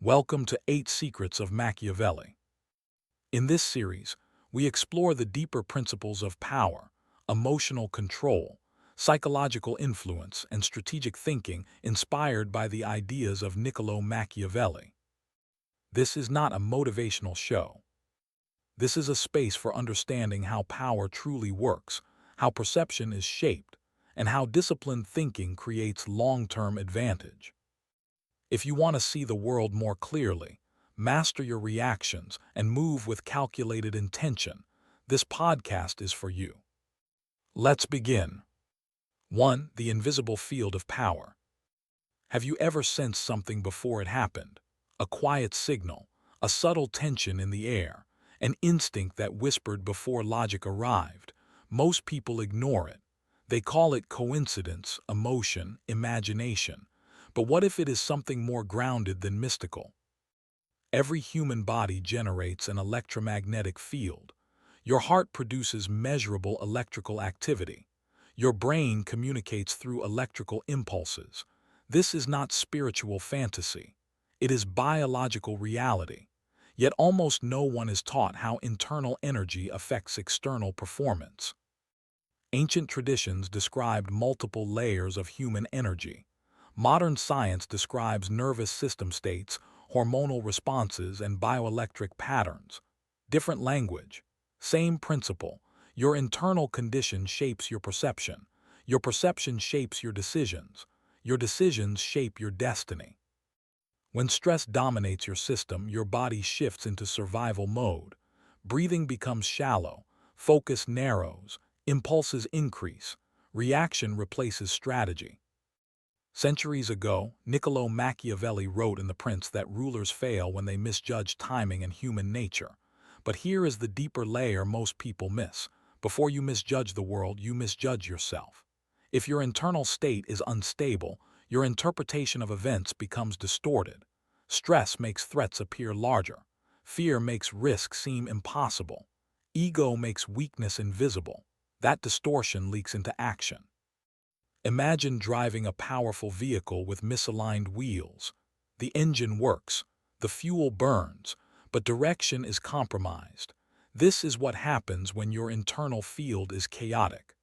Welcome to 8 Secrets of Machiavelli. In this series, we explore the deeper principles of power, emotional control, psychological influence, and strategic thinking inspired by the ideas of Niccolò Machiavelli. This is not a motivational show. This is a space for understanding how power truly works, how perception is shaped, and how disciplined thinking creates long-term advantage. If you want to see the world more clearly, master your reactions, and move with calculated intention, this podcast is for you. Let's begin. 1. The invisible field of power. Have you ever sensed something before it happened? A quiet signal, a subtle tension in the air, an instinct that whispered before logic arrived. Most people ignore it. They call it coincidence, emotion, imagination. But what if it is something more grounded than mystical? Every human body generates an electromagnetic field. Your heart produces measurable electrical activity. Your brain communicates through electrical impulses. This is not spiritual fantasy. It is biological reality. Yet almost no one is taught how internal energy affects external performance. Ancient traditions described multiple layers of human energy. Modern science describes nervous system states, hormonal responses, and bioelectric patterns. Different language, same principle. Your internal condition shapes your perception. Your perception shapes your decisions. Your decisions shape your destiny. When stress dominates your system, your body shifts into survival mode. Breathing becomes shallow, focus narrows, impulses increase, reaction replaces strategy. Centuries ago, Niccolò Machiavelli wrote in The Prince that rulers fail when they misjudge timing and human nature. But here is the deeper layer most people miss. Before you misjudge the world, you misjudge yourself. If your internal state is unstable, your interpretation of events becomes distorted. Stress makes threats appear larger. Fear makes risk seem impossible. Ego makes weakness invisible. That distortion leaks into action. Imagine driving a powerful vehicle with misaligned wheels. The engine works, the fuel burns, but direction is compromised. This is what happens when your internal field is chaotic.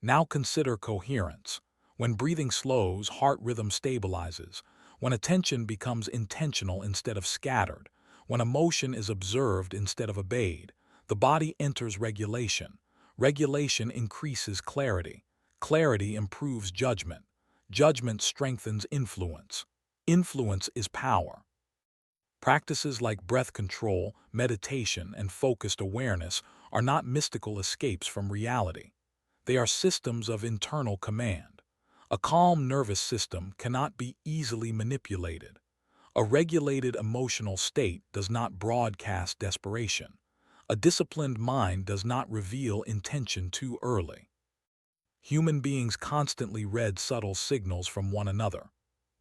Now consider coherence. When breathing slows, heart rhythm stabilizes. When attention becomes intentional instead of scattered. When emotion is observed instead of obeyed. The body enters regulation. Regulation increases clarity. Clarity improves judgment. Judgment strengthens influence. Influence is power. Practices like breath control, meditation, and focused awareness are not mystical escapes from reality. They are systems of internal command. A calm nervous system cannot be easily manipulated. A regulated emotional state does not broadcast desperation. A disciplined mind does not reveal intention too early. Human beings constantly read subtle signals from one another.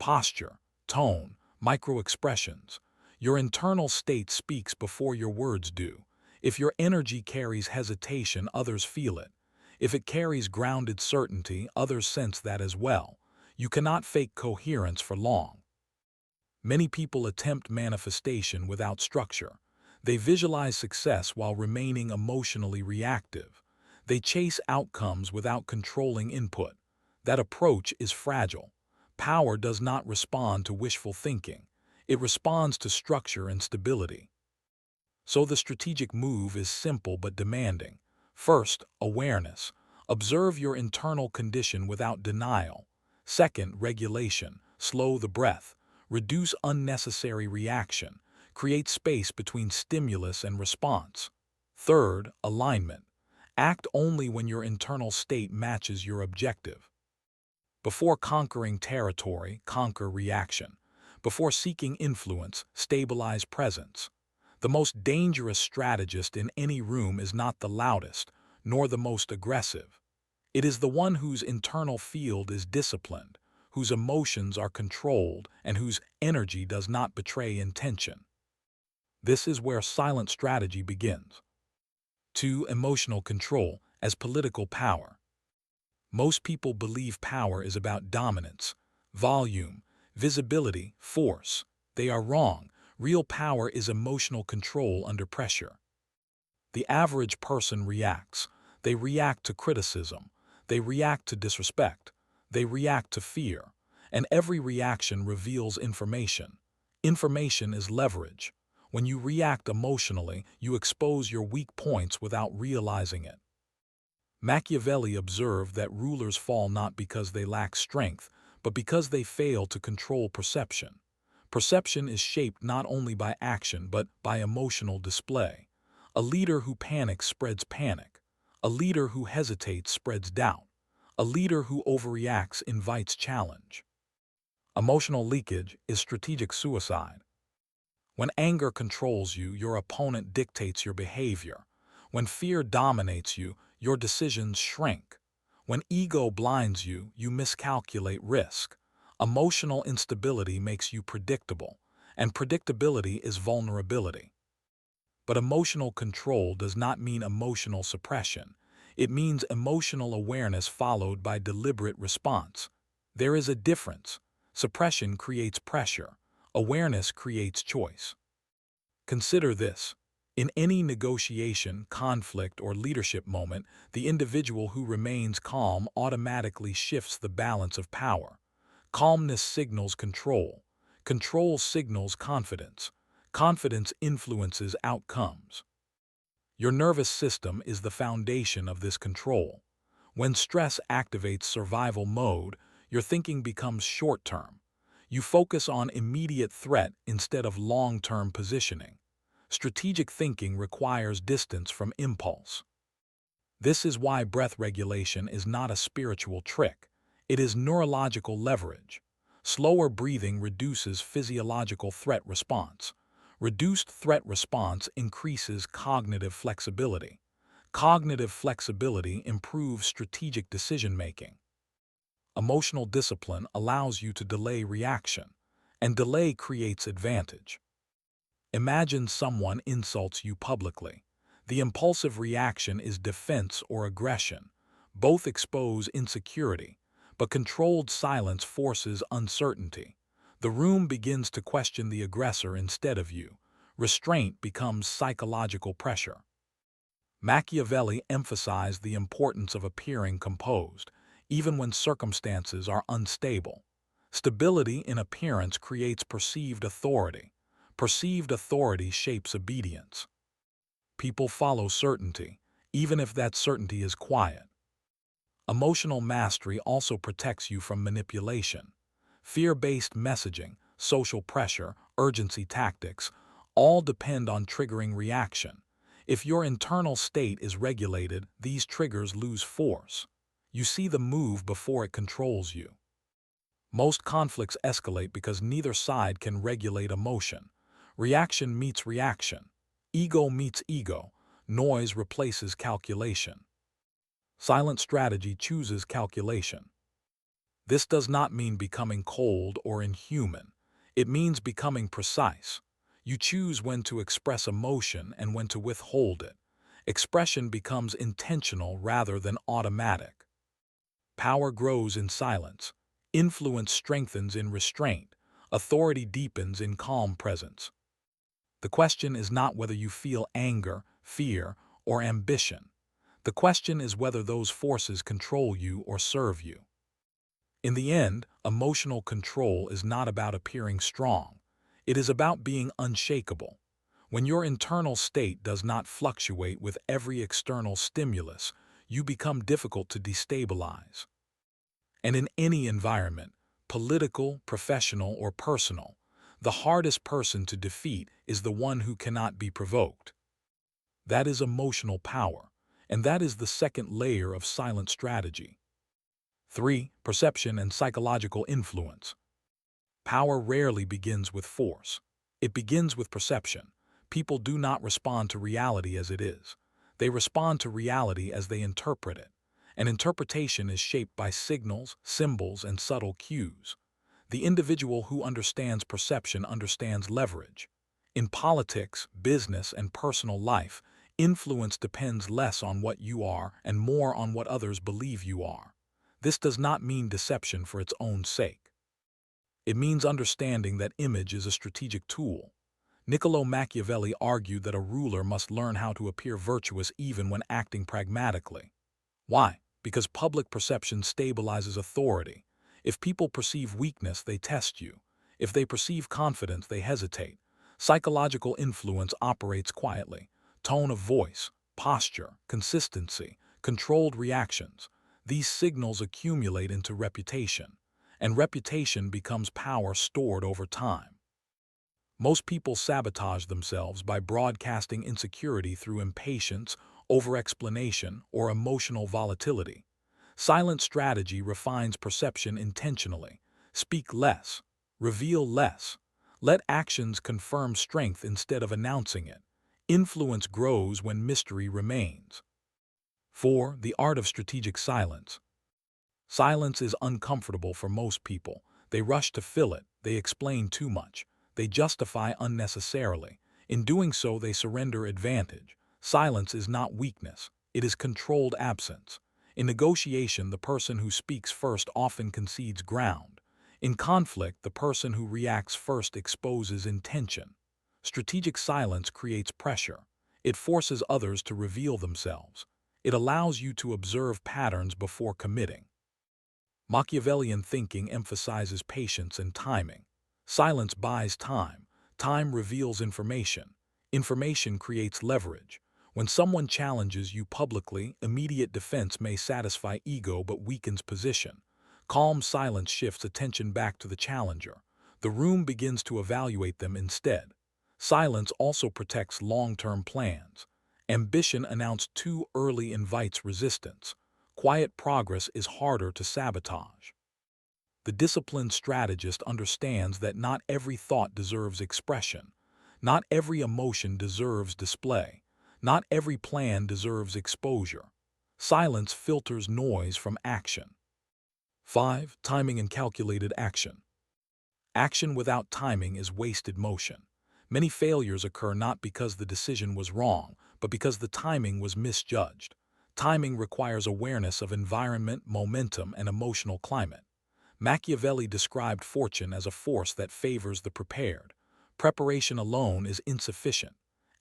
Posture, tone, micro-expressions. Your internal state speaks before your words do. If your energy carries hesitation, others feel it. If it carries grounded certainty, others sense that as well. You cannot fake coherence for long. Many people attempt manifestation without structure. They visualize success while remaining emotionally reactive. They chase outcomes without controlling input. That approach is fragile. Power does not respond to wishful thinking. It responds to structure and stability. So the strategic move is simple but demanding. First, awareness. Observe your internal condition without denial. Second, regulation. Slow the breath. Reduce unnecessary reaction. Create space between stimulus and response. Third, alignment. Act only when your internal state matches your objective. Before conquering territory, conquer reaction. Before seeking influence, stabilize presence. The most dangerous strategist in any room is not the loudest, nor the most aggressive. It is the one whose internal field is disciplined, whose emotions are controlled, and whose energy does not betray intention. This is where silent strategy begins. 2. Emotional control as political power. Most people believe power is about dominance, volume, visibility, force. They are wrong. Real power is emotional control under pressure. The average person reacts. They react to criticism. They react to disrespect. They react to fear. And every reaction reveals information. Information is leverage. When you react emotionally, you expose your weak points without realizing it. Machiavelli observed that rulers fall not because they lack strength, but because they fail to control perception. Perception is shaped not only by action but by emotional display. A leader who panics spreads panic. A leader who hesitates spreads doubt. A leader who overreacts invites challenge. Emotional leakage is strategic suicide. When anger controls you, your opponent dictates your behavior. When fear dominates you, your decisions shrink. When ego blinds you, you miscalculate risk. Emotional instability makes you predictable, and predictability is vulnerability. But emotional control does not mean emotional suppression. It means emotional awareness followed by deliberate response. There is a difference. Suppression creates pressure. Awareness creates choice. Consider this. In any negotiation, conflict, or leadership moment, the individual who remains calm automatically shifts the balance of power. Calmness signals control. Control signals confidence. Confidence influences outcomes. Your nervous system is the foundation of this control. When stress activates survival mode, your thinking becomes short-term. You focus on immediate threat instead of long-term positioning. Strategic thinking requires distance from impulse. This is why breath regulation is not a spiritual trick. It is neurological leverage. Slower breathing reduces physiological threat response. Reduced threat response increases cognitive flexibility. Cognitive flexibility improves strategic decision-making. Emotional discipline allows you to delay reaction, and delay creates advantage. Imagine someone insults you publicly. The impulsive reaction is defense or aggression. Both expose insecurity, but controlled silence forces uncertainty. The room begins to question the aggressor instead of you. Restraint becomes psychological pressure. Machiavelli emphasized the importance of appearing composed, even when circumstances are unstable. Stability in appearance creates perceived authority. Perceived authority shapes obedience. People follow certainty, even if that certainty is quiet. Emotional mastery also protects you from manipulation. Fear-based messaging, social pressure, urgency tactics, all depend on triggering reaction. If your internal state is regulated, these triggers lose force. You see the move before it controls you. Most conflicts escalate because neither side can regulate emotion. Reaction meets reaction. Ego meets ego. Noise replaces calculation. Silent strategy chooses calculation. This does not mean becoming cold or inhuman. It means becoming precise. You choose when to express emotion and when to withhold it. Expression becomes intentional rather than automatic. Power grows in silence. Influence strengthens in restraint. Authority deepens in calm presence. The question is not whether you feel anger, fear, or ambition. The question is whether those forces control you or serve you. In the end, emotional control is not about appearing strong. It is about being unshakable. When your internal state does not fluctuate with every external stimulus, you become difficult to destabilize. And in any environment, political, professional, or personal, the hardest person to defeat is the one who cannot be provoked. That is emotional power, and that is the second layer of silent strategy. 3. Perception and psychological influence. Power rarely begins with force. It begins with perception. People do not respond to reality as it is. They respond to reality as they interpret it. And interpretation is shaped by signals, symbols, and subtle cues. The individual who understands perception understands leverage. In politics, business, and personal life, influence depends less on what you are and more on what others believe you are. This does not mean deception for its own sake. It means understanding that image is a strategic tool. Niccolò Machiavelli argued that a ruler must learn how to appear virtuous even when acting pragmatically. Why? Because public perception stabilizes authority. If people perceive weakness, they test you. If they perceive confidence, they hesitate. Psychological influence operates quietly. Tone of voice, posture, consistency, controlled reactions. These signals accumulate into reputation, and reputation becomes power stored over time. Most people sabotage themselves by broadcasting insecurity through impatience, over-explanation, or emotional volatility. Silent strategy refines perception intentionally. Speak less. Reveal less. Let actions confirm strength instead of announcing it. Influence grows when mystery remains. 4. The art of strategic silence. Silence is uncomfortable for most people. They rush to fill it. They explain too much. They justify unnecessarily. In doing so, they surrender advantage. Silence is not weakness. It is controlled absence. In negotiation, the person who speaks first often concedes ground. In conflict, the person who reacts first exposes intention. Strategic silence creates pressure. It forces others to reveal themselves. It allows you to observe patterns before committing. Machiavellian thinking emphasizes patience and timing. Silence buys time. Time reveals information. Information creates leverage. When someone challenges you publicly, immediate defense may satisfy ego but weakens position. Calm silence shifts attention back to the challenger. The room begins to evaluate them instead. Silence also protects long-term plans. Ambition announced too early invites resistance. Quiet progress is harder to sabotage. The disciplined strategist understands that not every thought deserves expression. Not every emotion deserves display. Not every plan deserves exposure. Silence filters noise from action. 5. Timing and calculated action. Action without timing is wasted motion. Many failures occur not because the decision was wrong, but because the timing was misjudged. Timing requires awareness of environment, momentum, and emotional climate. Machiavelli described fortune as a force that favors the prepared. Preparation alone is insufficient.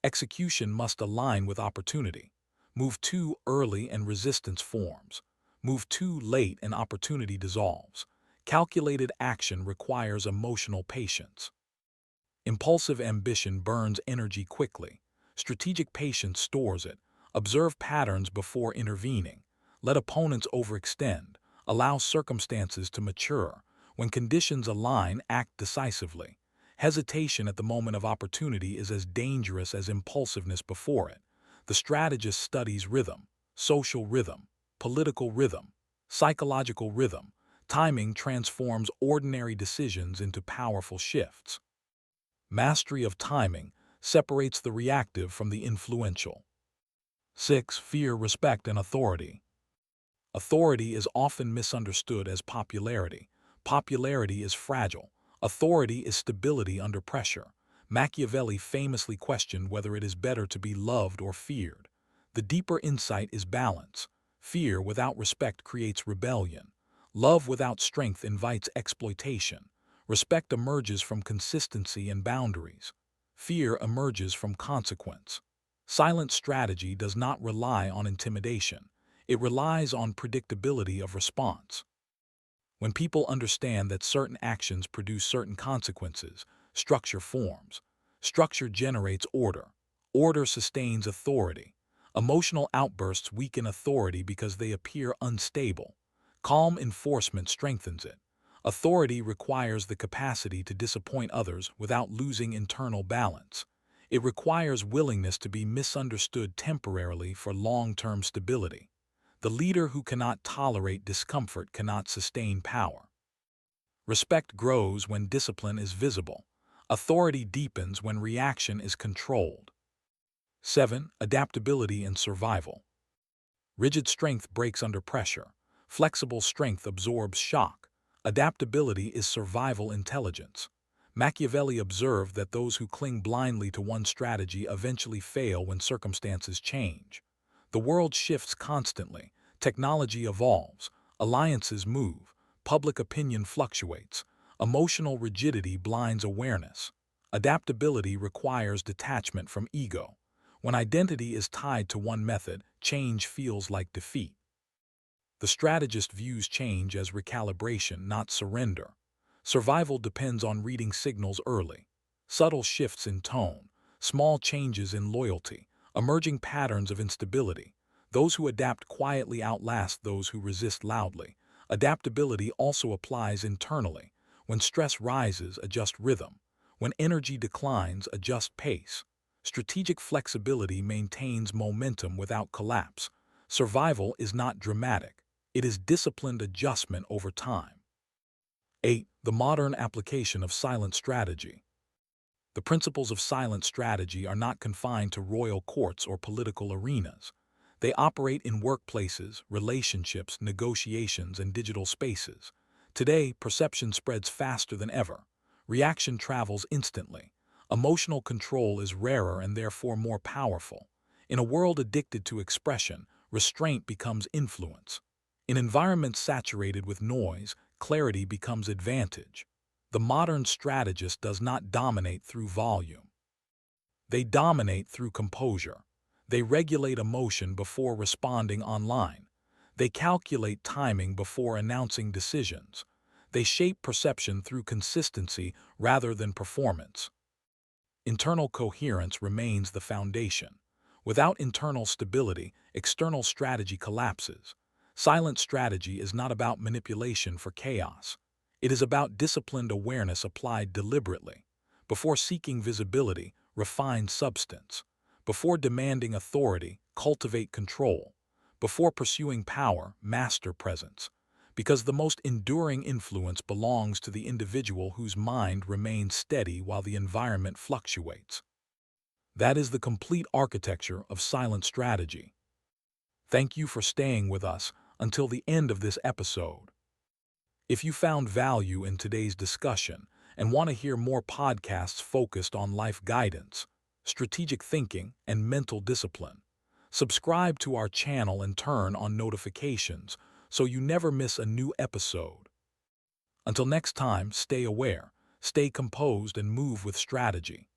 Execution must align with opportunity. Move too early and resistance forms. Move too late and opportunity dissolves. Calculated action requires emotional patience. Impulsive ambition burns energy quickly. Strategic patience stores it. Observe patterns before intervening. Let opponents overextend. Allow circumstances to mature. When conditions align, act decisively. Hesitation at the moment of opportunity is as dangerous as impulsiveness before it. The strategist studies rhythm, social rhythm, political rhythm, psychological rhythm. Timing transforms ordinary decisions into powerful shifts. Mastery of timing separates the reactive from the influential. 6. Fear, respect, and authority. Authority is often misunderstood as popularity. Popularity is fragile. Authority is stability under pressure. Machiavelli famously questioned whether it is better to be loved or feared. The deeper insight is balance. Fear without respect creates rebellion. Love without strength invites exploitation. Respect emerges from consistency and boundaries. Fear emerges from consequence. Silent strategy does not rely on intimidation. It relies on predictability of response. When people understand that certain actions produce certain consequences, structure forms. Structure generates order. Order sustains authority. Emotional outbursts weaken authority because they appear unstable. Calm enforcement strengthens it. Authority requires the capacity to disappoint others without losing internal balance. It requires willingness to be misunderstood temporarily for long-term stability. The leader who cannot tolerate discomfort cannot sustain power. Respect grows when discipline is visible. Authority deepens when reaction is controlled. 7. Adaptability and survival. Rigid strength breaks under pressure. Flexible strength absorbs shock. Adaptability is survival intelligence. Machiavelli observed that those who cling blindly to one strategy eventually fail when circumstances change. The world shifts constantly. Technology evolves. Alliances move. Public opinion fluctuates. Emotional rigidity blinds awareness. Adaptability requires detachment from ego. When identity is tied to one method, change feels like defeat. The strategist views change as recalibration, not surrender. Survival depends on reading signals early. Subtle shifts in tone, small changes in loyalty, emerging patterns of instability. Those who adapt quietly outlast those who resist loudly. Adaptability also applies internally. When stress rises, adjust rhythm. When energy declines, adjust pace. Strategic flexibility maintains momentum without collapse. Survival is not dramatic. It is disciplined adjustment over time. 8. The modern application of silent strategy. The principles of silent strategy are not confined to royal courts or political arenas. They operate in workplaces, relationships, negotiations, and digital spaces. Today, perception spreads faster than ever. Reaction travels instantly. Emotional control is rarer and therefore more powerful. In a world addicted to expression, restraint becomes influence. In environments saturated with noise, clarity becomes advantage. The modern strategist does not dominate through volume. They dominate through composure. They regulate emotion before responding online. They calculate timing before announcing decisions. They shape perception through consistency rather than performance. Internal coherence remains the foundation. Without internal stability, external strategy collapses. Silent strategy is not about manipulation for chaos. It is about disciplined awareness applied deliberately. Before seeking visibility, refine substance. Before demanding authority, cultivate control. Before pursuing power, master presence. Because the most enduring influence belongs to the individual whose mind remains steady while the environment fluctuates. That is the complete architecture of silent strategy. Thank you for staying with us until the end of this episode. If you found value in today's discussion and want to hear more podcasts focused on life guidance, strategic thinking, and mental discipline, subscribe to our channel and turn on notifications so you never miss a new episode. Until next time, stay aware, stay composed, and move with strategy.